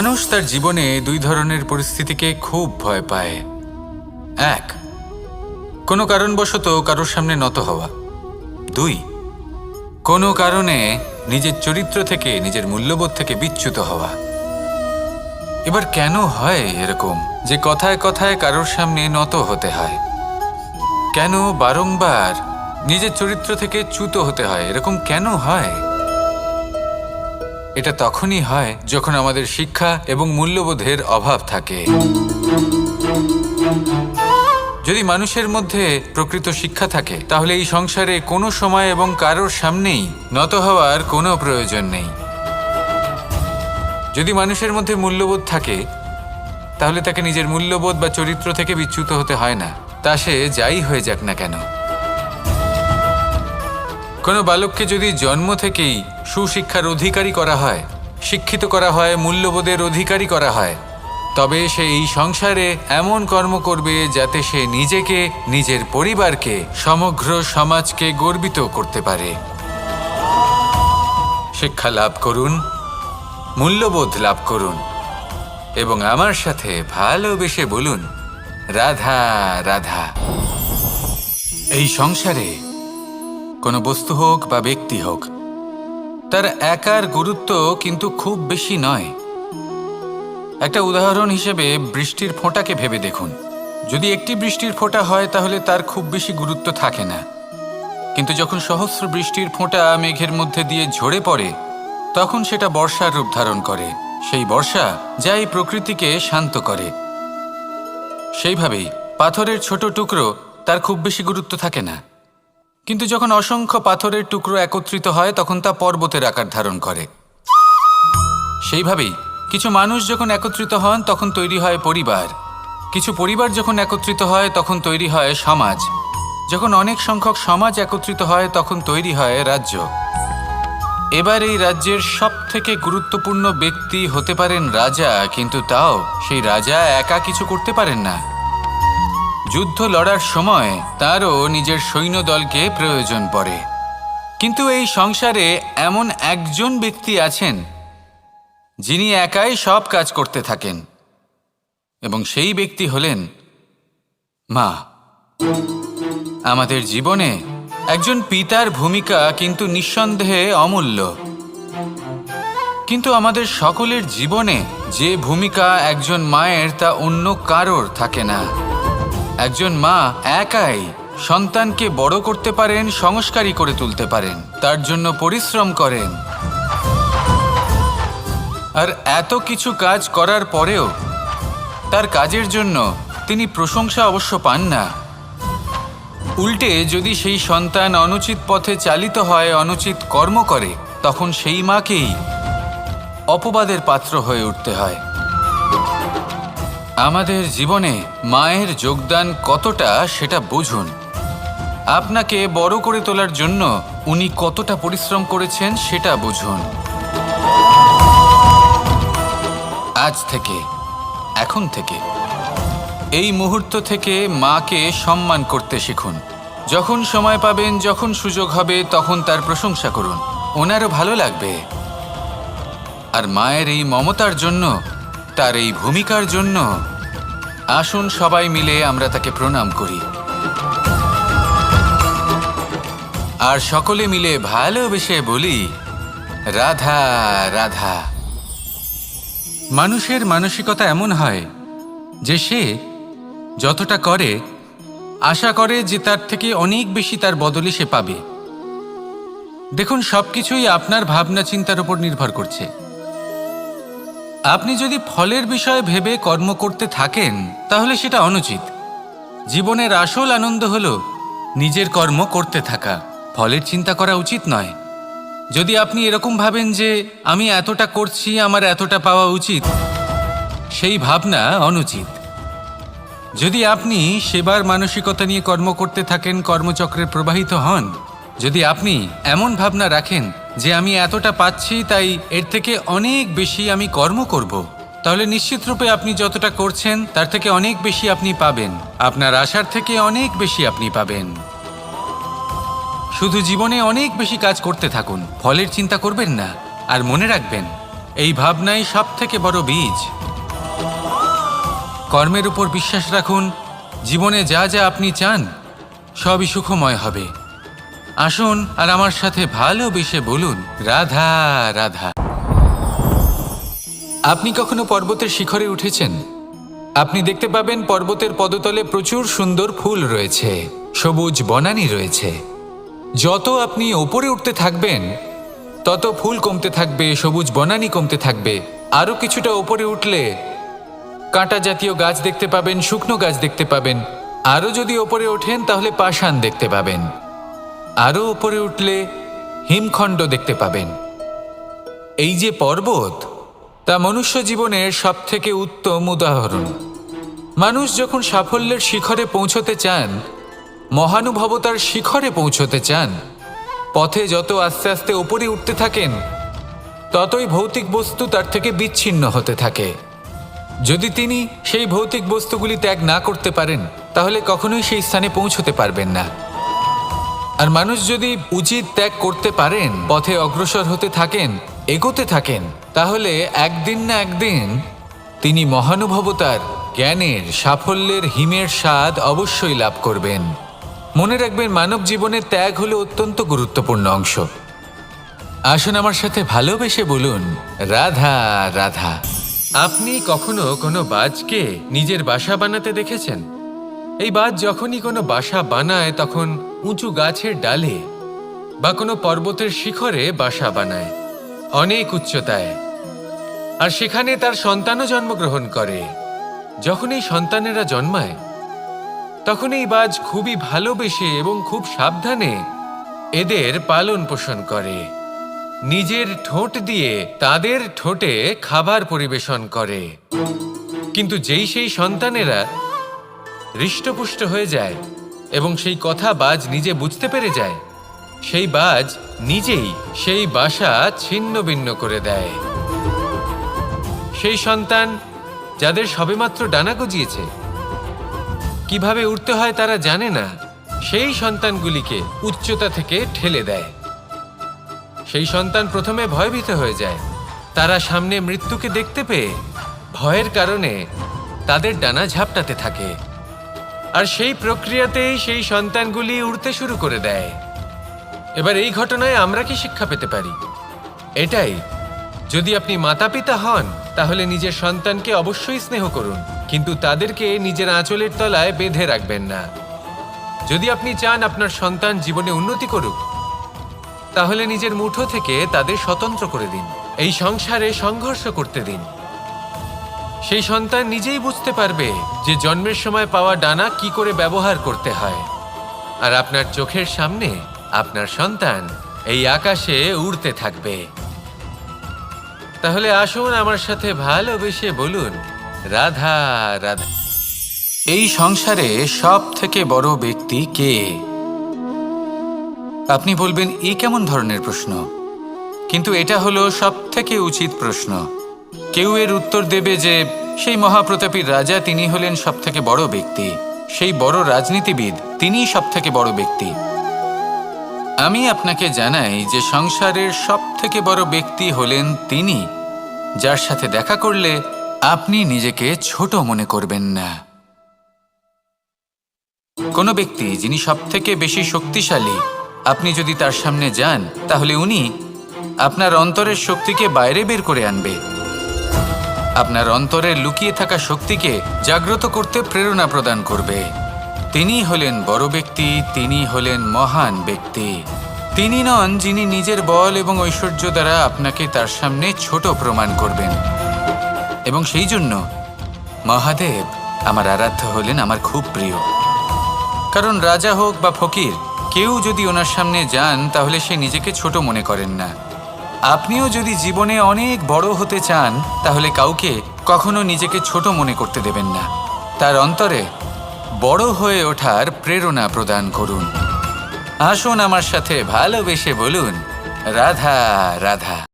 মানুষ তার জীবনে দুই ধরনের পরিস্থিতিকে খুব ভয় পায়। এক, কোনো কারণবশত কারোর সামনে নত হওয়া। দুই, কোনো কারণে নিজের চরিত্র থেকে, নিজের মূল্যবোধ থেকে বিচ্যুত হওয়া। এবার কেন হয় এরকম যে কথায় কথায় কারোর সামনে নত হতে হয়? কেন বারংবার নিজের চরিত্র থেকে চ্যুত হতে হয়? এরকম কেন হয়? এটা তখনই হয় যখন আমাদের শিক্ষা এবং মূল্যবোধের অভাব থাকে। যদি মানুষের মধ্যে প্রকৃত শিক্ষা থাকে তাহলে এই সংসারে কোনো সময় এবং কারোর সামনেই নত হওয়ার কোনো প্রয়োজন নেই। যদি মানুষের মধ্যে মূল্যবোধ থাকে তাহলে তাকে নিজের মূল্যবোধ বা চরিত্র থেকে বিচ্যুত হতে হয় না, তা সে যাই হয়ে যাক না কেন। কোনো বালককে যদি জন্ম থেকেই সুশিক্ষার অধিকারী করা হয়, শিক্ষিত করা হয়, মূল্যবোধের অধিকারী করা হয়, তবে সে এই সংসারে এমন কর্ম করবে যাতে সে নিজেকে, নিজের পরিবারকে, সমগ্র সমাজকে গর্বিত করতে পারে। শিক্ষা লাভ করুন, মূল্যবোধ লাভ করুন এবং আমার সাথে ভালোবেসে বলুন, রাধা রাধা। এই সংসারে কোনো বস্তু হোক বা ব্যক্তি হোক, তার একার গুরুত্ব কিন্তু খুব বেশি নয়। একটা উদাহরণ হিসেবে বৃষ্টির ফোঁটাকে ভেবে দেখুন। যদি একটি বৃষ্টির ফোঁটা হয় তাহলে তার খুব বেশি গুরুত্ব থাকে না, কিন্তু যখন সহস্র বৃষ্টির ফোঁটা মেঘের মধ্যে দিয়ে ঝরে পড়ে তখন সেটা বর্ষার রূপ ধারণ করে। সেই বর্ষা যা এই প্রকৃতিকে শান্ত করে। সেইভাবেই পাথরের ছোট টুকরো, তার খুব বেশি গুরুত্ব থাকে না, কিন্তু যখন অসংখ্য পাথরের টুকরো একত্রিত হয় তখন তা পর্বতের আকার ধারণ করে। সেইভাবেই কিছু মানুষ যখন একত্রিত হন তখন তৈরি হয় পরিবার, কিছু পরিবার যখন একত্রিত হয় তখন তৈরি হয় সমাজ, যখন অনেক সংখ্যক সমাজ একত্রিত হয় তখন তৈরি হয় রাজ্য। এবার এই রাজ্যের সবথেকে গুরুত্বপূর্ণ ব্যক্তি হতে পারেন রাজা, কিন্তু তাও সেই রাজা একা কিছু করতে পারেন না। যুদ্ধ লড়ার সময় তারও নিজের সৈন্যদলকে প্রয়োজন পড়ে। কিন্তু এই সংসারে এমন একজন ব্যক্তি আছেন যিনি একাই সব কাজ করতে থাকেন, এবং সেই ব্যক্তি হলেন মা। আমাদের জীবনে একজন পিতার ভূমিকা কিন্তু নিঃসন্দেহে অমূল্য, কিন্তু আমাদের সকলের জীবনে যে ভূমিকা একজন মায়ের তা অন্য কারোর থাকে না। একজন মা একাই সন্তানকে বড় করতে পারেন, সংস্কারী করে তুলতে পারেন, তার জন্য পরিশ্রম করেন। আর এত কিছু কাজ করার পরেও তার কাজের জন্য তিনি প্রশংসা অবশ্য পান না। উল্টে যদি সেই সন্তান অনুচিত পথে চালিত হয়, অনুচিত কর্ম করে, তখন সেই মাকেই অপবাদের পাত্র হয়ে উঠতে হয়। আমাদের জীবনে মায়ের যোগদান কতটা সেটা বুঝুন। আপনাকে বড় করে তোলার জন্য উনি কতটা পরিশ্রম করেছেন সেটা বুঝুন। আজ থেকে, এখন থেকে, এই মুহূর্ত থেকে মাকে সম্মান করতে শিখুন। যখন সময় পাবেন, যখন সুযোগ হবে, তখন তার প্রশংসা করুন, ওনারও ভালো লাগবে। আর মায়ের এই মমতার জন্য, তার এই ভূমিকার জন্য আসুন সবাই মিলে আমরা তাকে প্রণাম করি, আর সকলে মিলে ভালোবেসে বলি, রাধা রাধা। মানুষের মানসিকতা এমন হয় যে সে যতটা করে আশা করে যে তার থেকে অনেক বেশি তার বদলে সে পাবে। দেখুন, সবকিছুই আপনার ভাবনা চিন্তার উপর নির্ভর করছে। আপনি যদি ফলের বিষয়ে ভেবে কর্ম করতে থাকেন তাহলে সেটা অনুচিত। জীবনের আসল আনন্দ হলো নিজের কর্ম করতে থাকা, ফলের চিন্তা করা উচিত নয়। যদি আপনি এরকম ভাবেন যে আমি এতটা করছি, আমার এতটা পাওয়া উচিত, সেই ভাবনা অনুচিত। যদি আপনি সেবার মানসিকতা নিয়ে কর্ম করতে থাকেন, কর্মচক্রে প্রবাহিত হন, যদি আপনি এমন ভাবনা রাখেন যে আমি এতটা পাচ্ছি তাই এর থেকে অনেক বেশি আমি কর্ম করব, তাহলে নিশ্চিতরূপে আপনি যতটা করছেন তার থেকে অনেক বেশি আপনি পাবেন, আপনার আশার থেকে অনেক বেশি আপনি পাবেন। শুধু জীবনে অনেক বেশি কাজ করতে থাকুন, ফলের চিন্তা করবেন না। আর মনে রাখবেন, এই ভাবনাই সব থেকে বড় বীজ। কর্মের উপর বিশ্বাস রাখুন, জীবনে যা যা আপনি চান সবই সুখময় হবে। আসুন আর আমার সাথে ভালোবেসে বলুন, রাধা রাধা। আপনি কখনো পর্বতের শিখরে উঠেছেন? আপনি দেখতে পাবেন পর্বতের পদতলে প্রচুর সুন্দর ফুল রয়েছে, সবুজ বনানী রয়েছে। যত আপনি ওপরে উঠতে থাকবেন তত ফুল কমতে থাকবে, সবুজ বনানী কমতে থাকবে। আরও কিছুটা ওপরে উঠলে কাঁটা জাতীয় গাছ দেখতে পাবেন, শুকনো গাছ দেখতে পাবেন। আরও যদি ওপরে ওঠেন তাহলে পাষাণ দেখতে পাবেন। আরও ওপরে উঠলে হিমখণ্ড দেখতে পাবেন। এই যে পর্বত, তা মনুষ্য জীবনের সবথেকে উত্তম উদাহরণ। মানুষ যখন সাফল্যের শিখরে পৌঁছতে চান, মহানুভবতার শিখরে পৌঁছতে চান, পথে যত আস্তে আস্তে ওপরে উঠতে থাকেন ততই ভৌতিক বস্তু তার থেকে বিচ্ছিন্ন হতে থাকে। যদি তিনি সেই ভৌতিক বস্তুগুলি ত্যাগ না করতে পারেন তাহলে কখনোই সেই স্থানে পৌঁছতে পারবেন না। আর মানুষ যদি উচিত ত্যাগ করতে পারেন, পথে অগ্রসর হতে থাকেন, এগোতে থাকেন, তাহলে একদিন না একদিন তিনি মহানুভবতার, জ্ঞানের, সাফল্যের হিমের স্বাদ অবশ্যই লাভ করবেন। মনে রাখবেন, মানব জীবনের ত্যাগ হলো অত্যন্ত গুরুত্বপূর্ণ অংশ। আসুন আমার সাথে ভালোবেসে বলুন, রাধা রাধা। আপনি কখনো কোনো বাজকে নিজের বাসা বানাতে দেখেছেন? এই বাজ যখনই কোনো বাসা বানায় তখন উঁচু গাছের ডালে বা কোনো পর্বতের শিখরে বাসা বানায়, অনেক উচ্চতায়। আর সেখানে তার সন্তানও জন্মগ্রহণ করে। যখন এই সন্তানেরা জন্মায় তখন এই বাজ খুবই ভালোবেসে এবং খুব সাবধানে এদের পালন পোষণ করে। নিজের ঠোঁট দিয়ে তাদের ঠোঁটে খাবার পরিবেশন করে। কিন্তু যেই সেই সন্তানেরা হৃষ্টপুষ্ট হয়ে যায় এবং সেই কথা বাজ নিজে বুঝতে পেরে যায়, সেই বাজ নিজেই সেই বাসা ছিন্ন ভিন্ন করে দেয়। সেই সন্তান যাদের সবেমাত্র ডানা গজিয়েছে, কিভাবে উঠতে হয় তারা জানে না, সেই সন্তানগুলিকে উচ্চতা থেকে ঠেলে দেয়। সেই সন্তান প্রথমে ভয়ভীত হয়ে যায়। তারা সামনে মৃত্যুকে দেখতে পেয়ে ভয়ের কারণে তাদের ডানা ঝাপটাতে থাকে। আর সেই প্রক্রিয়াতেই সেই সন্তানগুলি উড়তে শুরু করে দেয়। এবার এই ঘটনায় আমরা কি শিক্ষা পেতে পারি? এটাই, যদি আপনি মাতা পিতা হন তাহলে নিজের সন্তানকে অবশ্যই স্নেহ করুন, কিন্তু তাদেরকে নিজের আঁচলের তলায় বেঁধে রাখবেন না। যদি আপনি চান আপনার সন্তান জীবনে উন্নতি করুক, তাহলে নিজের মুঠো থেকে তাদের স্বতন্ত্র করে দিন। এই সংসারে সংঘর্ষ করতে দিন। সেই সন্তান নিজেই বুঝতে পারবে যে জন্মের সময় পাওয়া ডানা কি করে ব্যবহার করতে হয়। আর আপনার চোখের সামনে আপনার সন্তান এই আকাশে উড়তে থাকবে। তাহলে আসুন আমার সাথে ভালোবেসে বলুন, রাধা রাধা। এই সংসারে সব থেকে বড় ব্যক্তি কে? আপনি বলবেন, এ কেমন ধরনের প্রশ্ন? কিন্তু এটা হলো সব থেকে উচিত প্রশ্ন। কেউ এর উত্তর দেবে যে সেই মহাপ্রতাপী রাজা, তিনি হলেন সব থেকে বড় ব্যক্তি, সেই বড় রাজনীতিবিদ, তিনিই সব থেকে বড় ব্যক্তি। আমি আপনাকে জানাই যে সংসারের সব থেকে বড় ব্যক্তি হলেন তিনি, যার সাথে দেখা করলে আপনি নিজেকে ছোট মনে করবেন না। কোনো ব্যক্তি যিনি সব থেকে বেশি শক্তিশালী, আপনি যদি তার সামনে যান তাহলে উনি আপনার অন্তরের শক্তিকে বাইরে বের করে আনবে। আপনার অন্তরের লুকিয়ে থাকা শক্তিকে জাগ্রত করতে প্রেরণা প্রদান করবে। তিনি হলেন বড় ব্যক্তি, তিনি হলেন মহান ব্যক্তি। তিনি নন যিনি নিজের বল এবং ঐশ্বর্য দ্বারা আপনাকে তার সামনে ছোট প্রমাণ করবেন। এবং সেই জন্য মহাদেব আমার আরাধ্য হলেন আমার খুব প্রিয়। কারণ রাজা হোক বা ফকির, কেউ যদি ওনার সামনে যান তাহলে সে নিজেকে ছোট মনে করেন না। আপনিও যদি জীবনে অনেক বড় হতে চান তাহলে কাউকে কখনো নিজেকে ছোট মনে করতে দেবেন না। তার অন্তরে বড় হয়ে ওঠার প্রেরণা প্রদান করুন। আসুন আমার সাথে ভালোবেসে বলুন, রাধা রাধা।